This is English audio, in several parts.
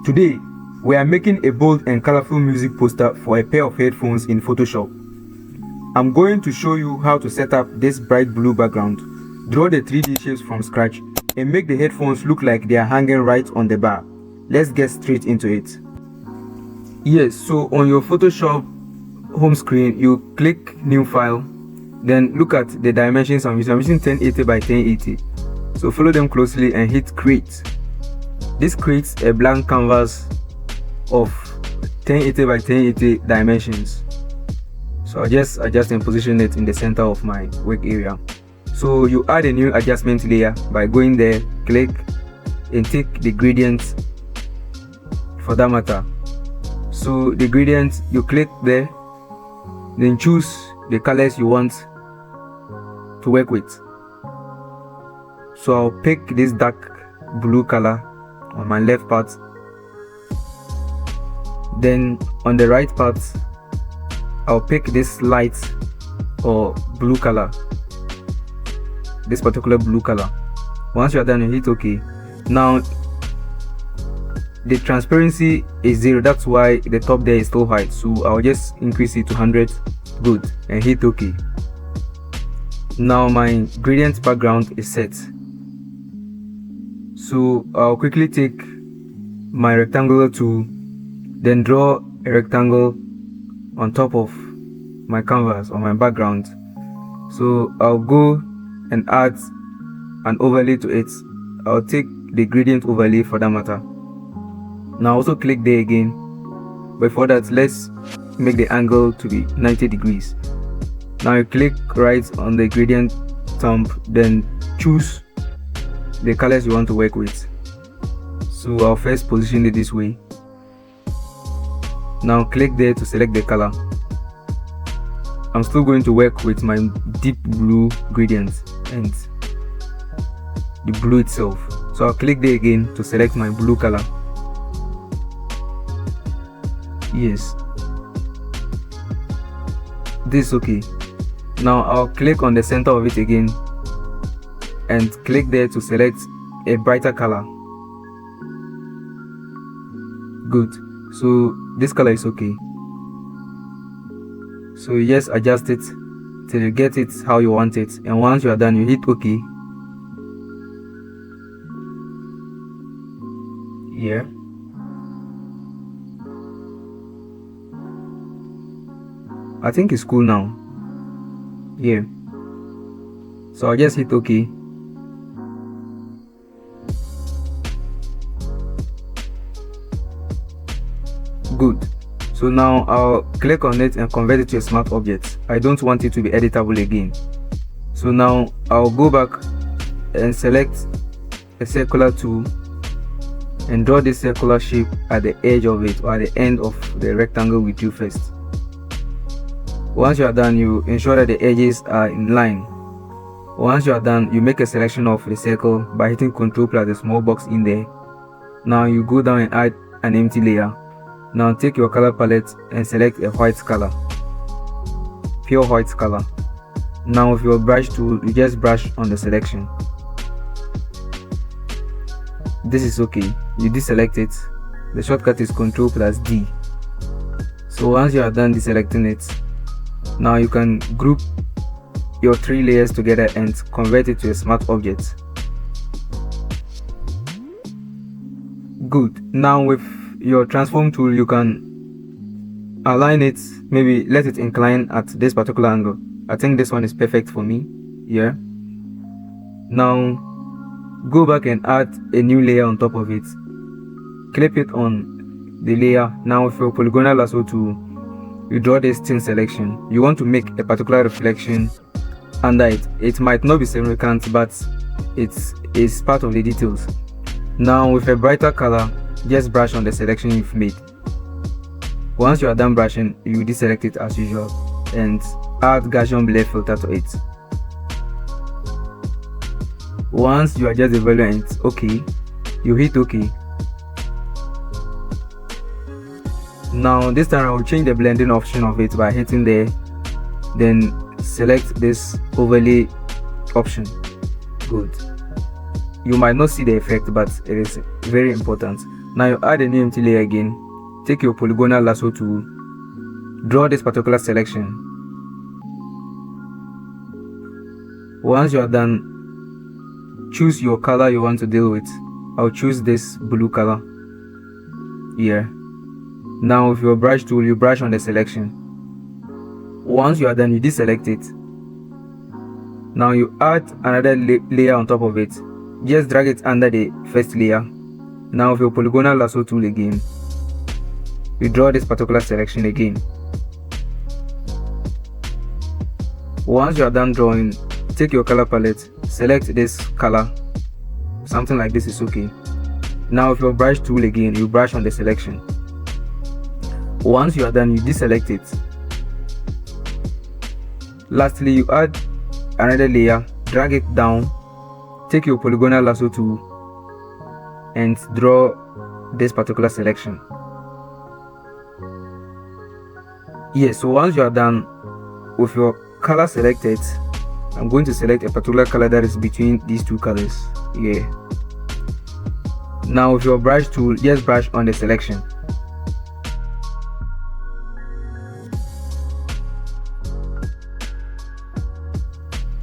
Today, we are making a bold and colorful music poster for a pair of headphones in Photoshop. I'm going to show you how to set up this bright blue background, draw the 3D shapes from scratch, and make the headphones look like they are hanging right on the bar. Let's get straight into it. Yes, so on your Photoshop home screen, you click New File, then look at the dimensions I'm using. I'm using 1080 by 1080. So follow them closely and hit Create. This creates a blank canvas of 1080 by 1080 dimensions. So I'll just adjust and position it in the center of my work area. So you add a new adjustment layer by going there, click, and take the gradient for that matter. So the gradient, you click there, then choose the colors you want to work with. So I'll pick this dark blue color on my left part, then on the right part I'll pick this light or blue color, this particular blue color. Once you're done, you hit OK. Now the transparency is 0, that's why the top there is still white, so I'll just increase it to 100. Good, and hit OK. Now my gradient background is set. So I'll quickly take my rectangular tool, then draw a rectangle on top of my canvas or my background. So I'll go and add an overlay to it. I'll take the gradient overlay for that matter. Now also click there again. Before that, let's make the angle to be 90 degrees. Now you click right on the gradient thumb, then choose the colors you want to work with. So I'll first position it this way. Now click there to select the color. I'm still going to work with my deep blue gradient and the blue itself. So I'll click there again to select my blue color. Yes, this is okay. Now I'll click on the center of it again and click there to select a brighter color. Good, so this color is okay. So you just adjust it till you get it how you want it, and once you are done, you hit OK. Yeah, I think it's cool now. Yeah, so I'll just hit OK. Good. So now I'll click on it and convert it to a smart object. I don't want it to be editable again. So now I'll go back and select a circular tool and draw this circular shape at the edge of it, or at the end of the rectangle we drew first. Once you are done, you ensure that the edges are in line. Once you are done, you make a selection of the circle by hitting Ctrl plus the small box in there. Now you go down and add an empty layer. Now take your color palette and select a white color, pure white color. Now with your brush tool, you just brush on the selection. This is okay. You deselect it. The shortcut is Ctrl plus D. So once you are done deselecting it, now you can group your 3 layers together and convert it to a smart object. Good. Now with your transform tool, you can align it, maybe let it incline at this particular angle. I think this one is perfect for me. Yeah, now go back and add a new layer on top of it. Clip it on the layer. Now with your polygonal lasso tool, you draw this thin selection. You want to make a particular reflection under it. It might not be significant, but it's part of the details. Now with a brighter color, just brush on the selection you've made. Once you are done brushing, you deselect it as usual and add Gaussian blur filter to it. Once you adjust the value and it's okay, you hit OK. Now this time I will change the blending option of it by hitting there, then select this overlay option. Good. You might not see the effect, but it is very important. Now you add a new empty layer again. Take your polygonal lasso tool, draw this particular selection. Once you are done, choose your color you want to deal with. I'll choose this blue color here. Now with your brush tool, you brush on the selection. Once you are done, you deselect it. Now you add another layer on top of it. Just drag it under the first layer. Now with your polygonal lasso tool again, you draw this particular selection again. Once you are done drawing, take your color palette, select this color, something like this is okay. Now with your brush tool again, you brush on the selection. Once you are done, you deselect it. Lastly, you add another layer, drag it down, take your polygonal lasso tool and draw this particular selection. Yes, so once you are done with your color selected, I'm going to select a particular color that is between these two colors. Yeah. Now with your brush tool, just brush on the selection.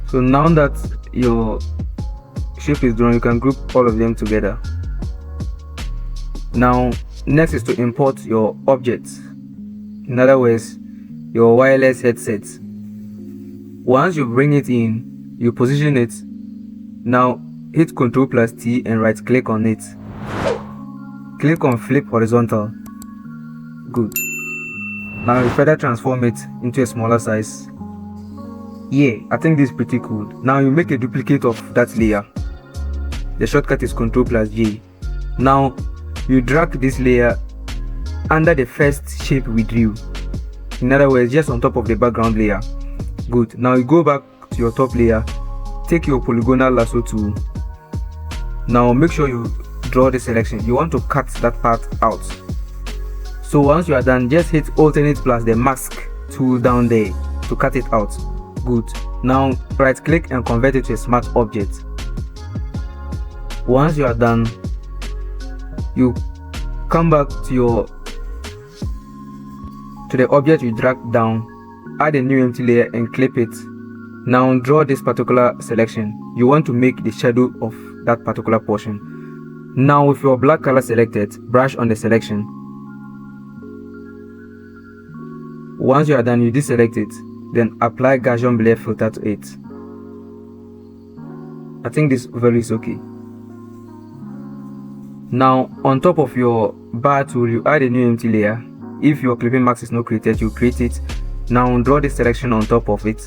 So now that your shape is drawn, you can group all of them together. Now next is to import your objects. In other words, your wireless headset. Once you bring it in, you position it. Now hit Ctrl+T and right click on it. Click on flip horizontal. Good. Now you further transform it into a smaller size. Yeah, I think this is pretty cool. Now you make a duplicate of that layer. The shortcut is Ctrl+J. Now you drag this layer under the first shape we drew. In other words, just on top of the background layer. Good. Now you go back to your top layer, take your polygonal lasso tool. Now make sure you draw the selection. You want to cut that part out. So once you are done, just hit alternate plus the mask tool down there to cut it out. Good. Now right click and convert it to a smart object. Once you are done, you come back to the object you dragged down, add a new empty layer and clip it. Now draw this particular selection. You want to make the shadow of that particular portion. Now with your black color selected, brush on the selection. Once you are done, you deselect it, then apply Gaussian blur filter to it. I think this value is okay. Now on top of your bar tool, you add a new empty layer. If your clipping mask is not created, you create it. Now draw the selection on top of it,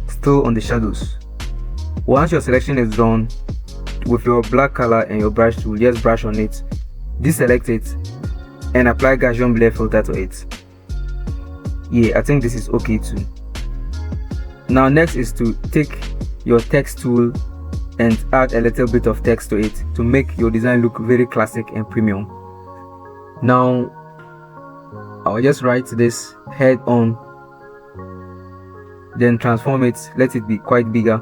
still on the shadows. Once your selection is drawn, with your black color and your brush tool, just brush on it, deselect it and apply Gaussian blur filter to it. Yeah, I think this is okay too. Now next is to take your text tool and add a little bit of text to it to make your design look very classic and premium. Now I'll just write this head on, then transform it, let it be quite bigger.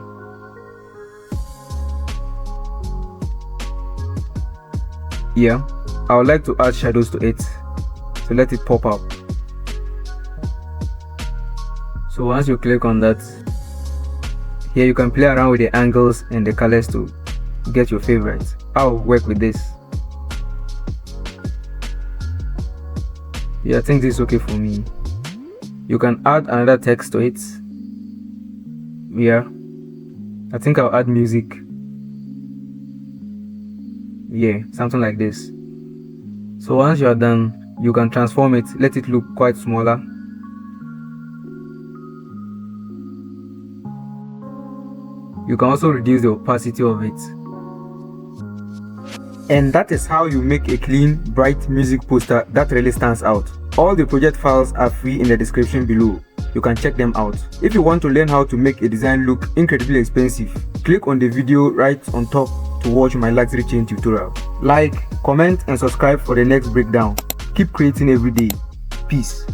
Yeah, I would like to add shadows to it, so let it pop up. So once you click on that, here you can play around with the angles and the colors to get your favorites. I'll work with this. Yeah, I think this is okay for me. You can add another text to it. Yeah, I think I'll add music. Yeah, something like this. So once you are done, you can transform it, let it look quite smaller. You can also reduce the opacity of it. And that is how you make a clean, bright music poster that really stands out. All the project files are free in the description below. You can check them out. If you want to learn how to make a design look incredibly expensive, click on the video right on top to watch my luxury chain tutorial. Like, comment and subscribe for the next breakdown. Keep creating every day. Peace.